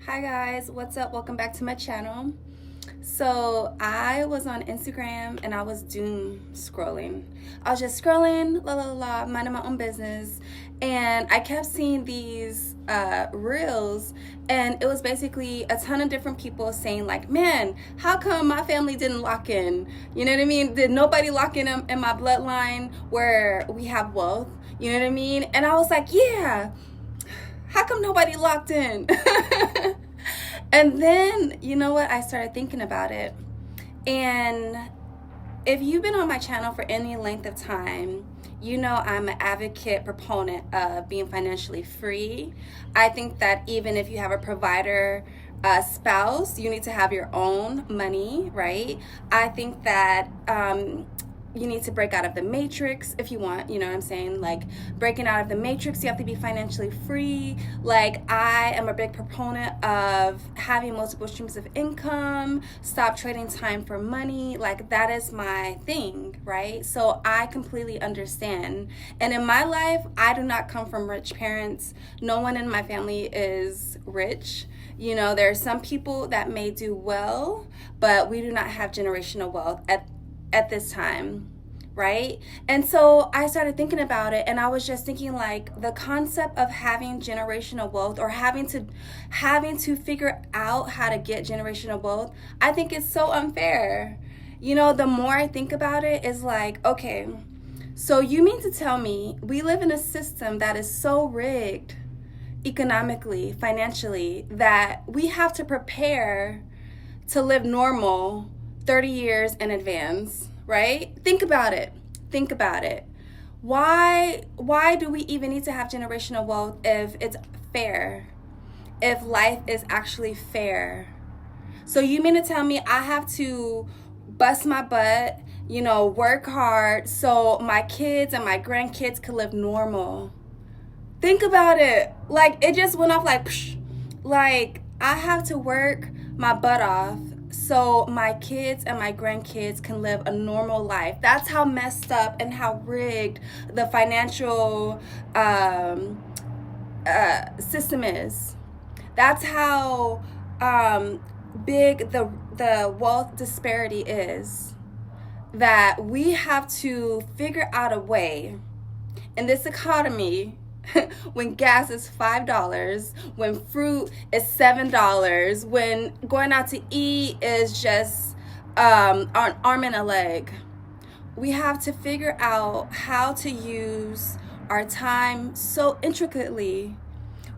Hi guys, what's up? Welcome back to my channel. So I was on Instagram and I was doom scrolling. I was just scrolling, minding my own business, and I kept seeing these reels, and it was basically a ton of different people saying like, man, how come my family didn't lock in? You know what I mean? Did nobody lock in my bloodline where we have wealth? You know what I mean? And I was like, yeah, how come nobody locked in? And then, you know what? I started thinking about it. And if you've been on my channel for any length of time, you know I'm an advocate, proponent of being financially free. I think that even if you have a provider spouse, you need to have your own money, right? I think that you need to break out of the matrix if you want, you know what I'm saying? Like, breaking out of the matrix, you have to be financially free. Like, I am a big proponent of having multiple streams of income, stop trading time for money. Like, that is my thing, right? So I completely understand. And in my life, I do not come from rich parents. No one in my family is rich. You know, there are some people that may do well, but we do not have generational wealth at this time, right? And so I started thinking about it, and I was just thinking like the concept of having generational wealth, or having to figure out how to get generational wealth, I think it's so unfair. You know, the more I think about it, is like, okay, so you mean to tell me we live in a system that is so rigged economically, financially, that we have to prepare to live normal 30 years in advance, right? Think about it. Think about it. Why do we even need to have generational wealth if it's fair? If life is actually fair? So you mean to tell me I have to bust my butt, you know, work hard so my kids and my grandkids could live normal? Think about it. Like, it just went off like, psh. Like, I have to work my butt off so my kids and my grandkids can live a normal life. That's how messed up and how rigged the financial system is. That's how big the wealth disparity is. That we have to figure out a way in this economy when gas is $5, when fruit is $7, when going out to eat is just an arm and a leg. We have to figure out how to use our time so intricately,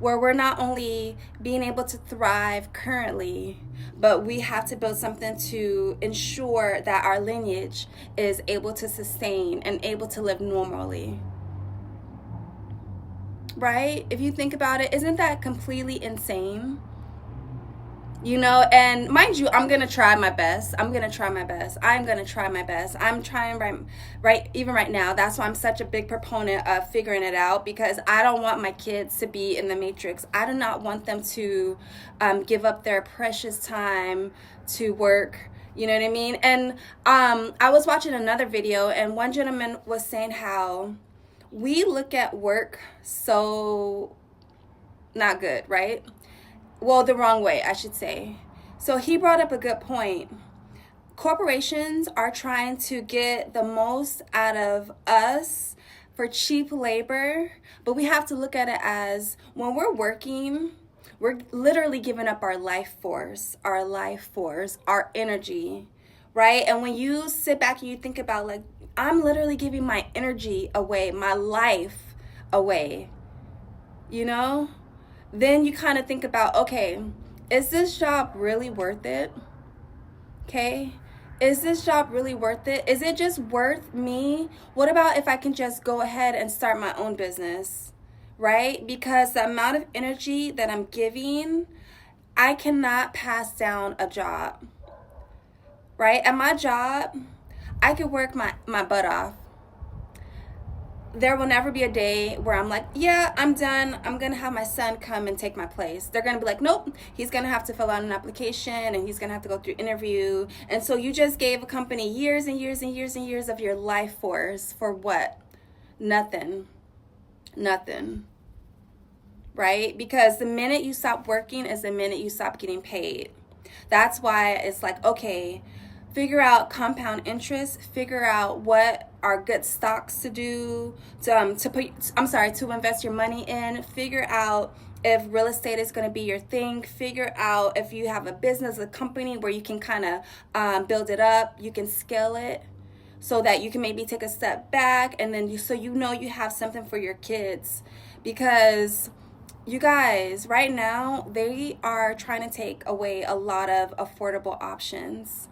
where we're not only being able to thrive currently, but we have to build something to ensure that our lineage is able to sustain and able to live normally. Right? If you think about it, isn't that completely insane? You know, and mind you, I'm gonna try my best. I'm gonna try my best. I'm gonna try my best. I'm trying even right now. That's why I'm such a big proponent of figuring it out, because I don't want my kids to be in the matrix. I do not want them to give up their precious time to work. You know what I mean? And I was watching another video, and one gentleman was saying how we look at work so not good, right? Well, the wrong way, I should say. So he brought up a good point. Corporations are trying to get the most out of us for cheap labor, but we have to look at it as, when we're working, we're literally giving up our life force, our energy, right? And when you sit back and you think about, like, I'm literally giving my energy away, my life away, you know? Then you kind of think about, okay, is this job really worth it? Okay? Is this job really worth it? Is it just worth me? What about if I can just go ahead and start my own business? Right? Because the amount of energy that I'm giving, I cannot pass down a job. Right? At my job, I could work my butt off. There will never be a day where I'm like, yeah, I'm done. I'm going to have my son come and take my place. They're going to be like, nope, he's going to have to fill out an application, and he's going to have to go through interview. And so you just gave a company years and years and years and years of your life force for what? Nothing. Nothing. right? Because the minute you stop working is the minute you stop getting paid. That's why it's like, okay, figure out compound interest, figure out what are good stocks to do, to invest your money in, figure out if real estate is going to be your thing, figure out if you have a business, a company where you can kind of build it up, you can scale it so that you can maybe take a step back, and then you have something for your kids. Because you guys, right now, they are trying to take away a lot of affordable options.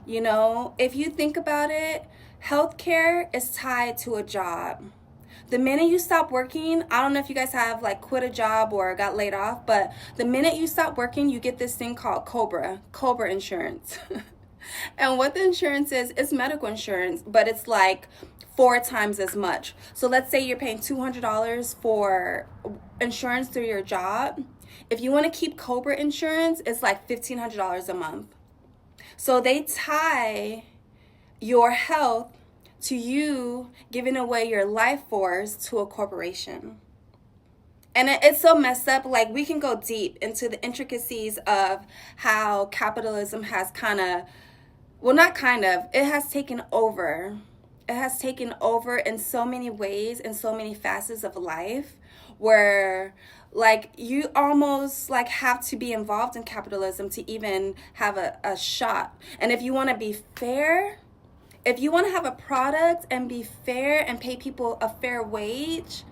If you think about it, healthcare is tied to a job. The minute you stop working, I don't know if you guys have like quit a job or got laid off, but the minute you stop working, you get this thing called Cobra insurance. And what the insurance is, it's medical insurance, but it's like 4 times as much. So let's say you're paying $200 for insurance through your job. If you want to keep Cobra insurance, it's like $1,500 a month. So they tie your health to you giving away your life force to a corporation. And it's so messed up. Like, we can go deep into the intricacies of how capitalism has it has taken over. It has taken over in so many ways, in so many facets of life, where like you almost like have to be involved in capitalism to even have a shot. And if you want to be fair, if you want to have a product and be fair and pay people a fair wage,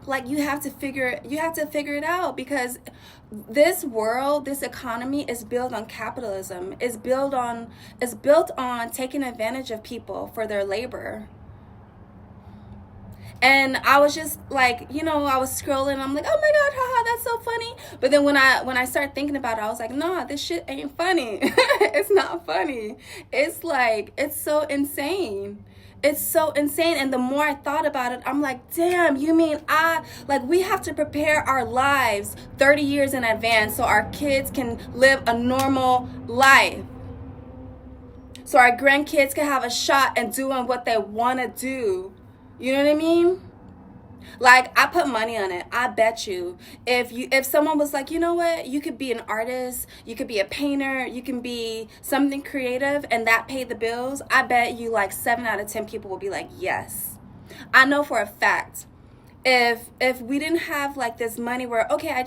like you have to figure it out, because this world, this economy is built on capitalism. It's built on taking advantage of people for their labor. And I was just like, I was scrolling. I'm like, oh my God, haha, that's so funny. But then when I started thinking about it, I was like, nah, this shit ain't funny. It's not funny. It's like, it's so insane. It's so insane. And the more I thought about it, I'm like, damn, you mean we have to prepare our lives 30 years in advance so our kids can live a normal life, so our grandkids can have a shot at doing what they want to do. You know what I mean? Like, I put money on it. I bet you if someone was like, you know what, you could be an artist, you could be a painter, you can be something creative, and that paid the bills, I bet you like 7 out of 10 people will be like, yes. I know for a fact, if we didn't have like this money where, okay,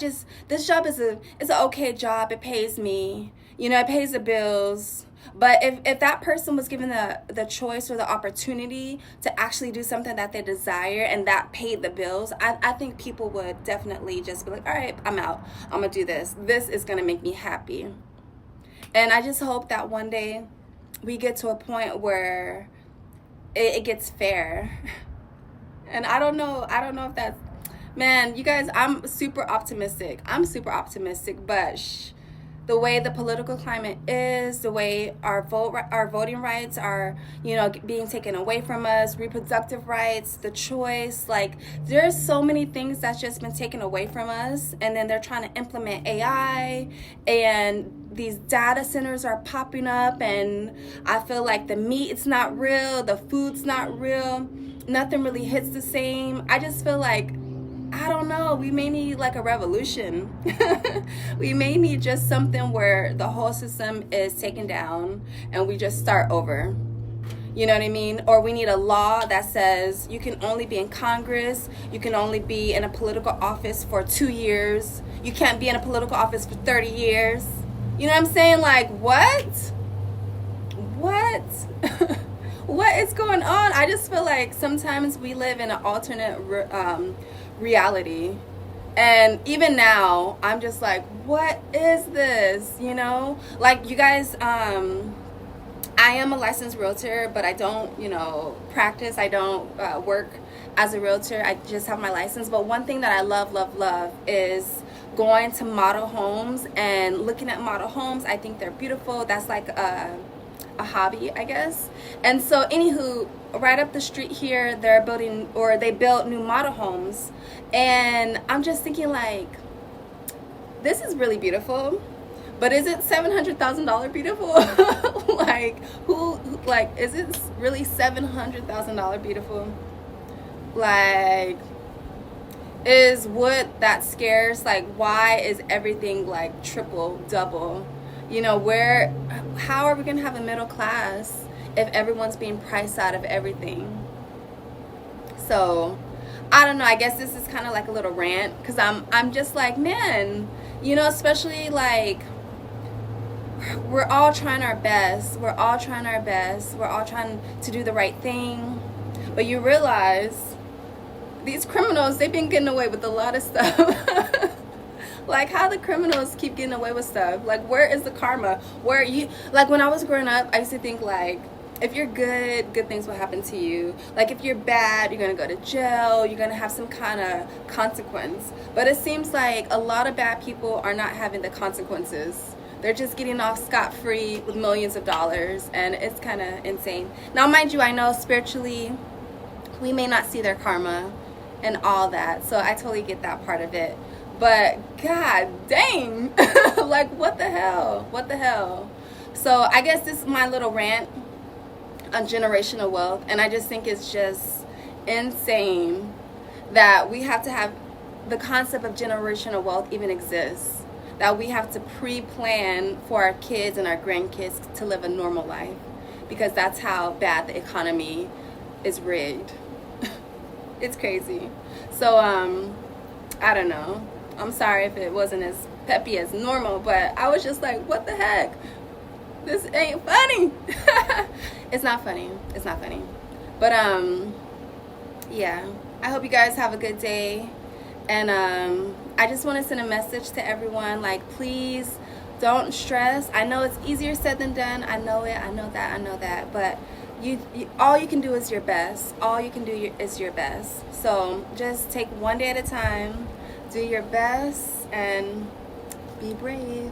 this job is an okay job, it pays me, it pays the bills. But if that person was given the choice or the opportunity to actually do something that they desire and that paid the bills, I think people would definitely just be like, all right, I'm out. I'm going to do this. This is going to make me happy. And I just hope that one day we get to a point where it gets fair. And I don't know if that's, man, you guys, I'm super optimistic, but the way the political climate is, the way our voting rights are, being taken away from us, reproductive rights, the choice, like there's so many things that's just been taken away from us. And then they're trying to implement AI, and these data centers are popping up, and I feel like the meat's not real, the food's not real, nothing really hits the same. I just feel like, I don't know, we may need like a revolution. We may need just something where the whole system is taken down and we just start over. You know what I mean? Or we need a law that says you can only be in Congress, you can only be in a political office for 2 years, you can't be in a political office for 30 years. You know what I'm saying? Like, what? What is going on? I just feel like sometimes we live in an alternate reality. And even now, I'm just like, what is this? Like, you guys, I am a licensed realtor, but I don't, practice. I don't work as a realtor. I just have my license. But one thing that I love is going to model homes and looking at model homes. I think they're beautiful. That's like a hobby, I guess. And so anywho, right up the street here, they built new model homes, and I'm just thinking like, this is really beautiful, but is it $700,000 beautiful? Is it really $700,000 beautiful? Like, is what that scares. Like, why is everything like triple, double? You know, how are we gonna have a middle class if everyone's being priced out of everything? So I don't know, I guess this is kind of like a little rant, because I'm just like, man, you know, especially like, we're all trying our best, we're all trying to do the right thing, but you realize these criminals, they've been getting away with a lot of stuff. Like, how the criminals keep getting away with stuff? Like, where is the karma? Like, when I was growing up, I used to think like, if you're good things will happen to you. Like, if you're bad, you're gonna go to jail, you're gonna have some kind of consequence. But it seems like a lot of bad people are not having the consequences. They're just getting off scot-free with millions of dollars, and it's kind of insane. Now, mind you, I know spiritually we may not see their karma and all that, so I totally get that part of it. But god dang, like, what the hell? So I guess this is my little rant on generational wealth, and I just think it's just insane that we have to have the concept of generational wealth even exists, that we have to pre-plan for our kids and our grandkids to live a normal life, because that's how bad the economy is rigged. It's crazy. So I don't know, I'm sorry if it wasn't as peppy as normal, but I was just like, what the heck, this ain't funny. It's not funny, but yeah, I hope you guys have a good day, and I just want to send a message to everyone, like, please don't stress. I know it's easier said than done, I know that, but all you can do is your best. Is your best. So just take one day at a time, do your best, and be brave.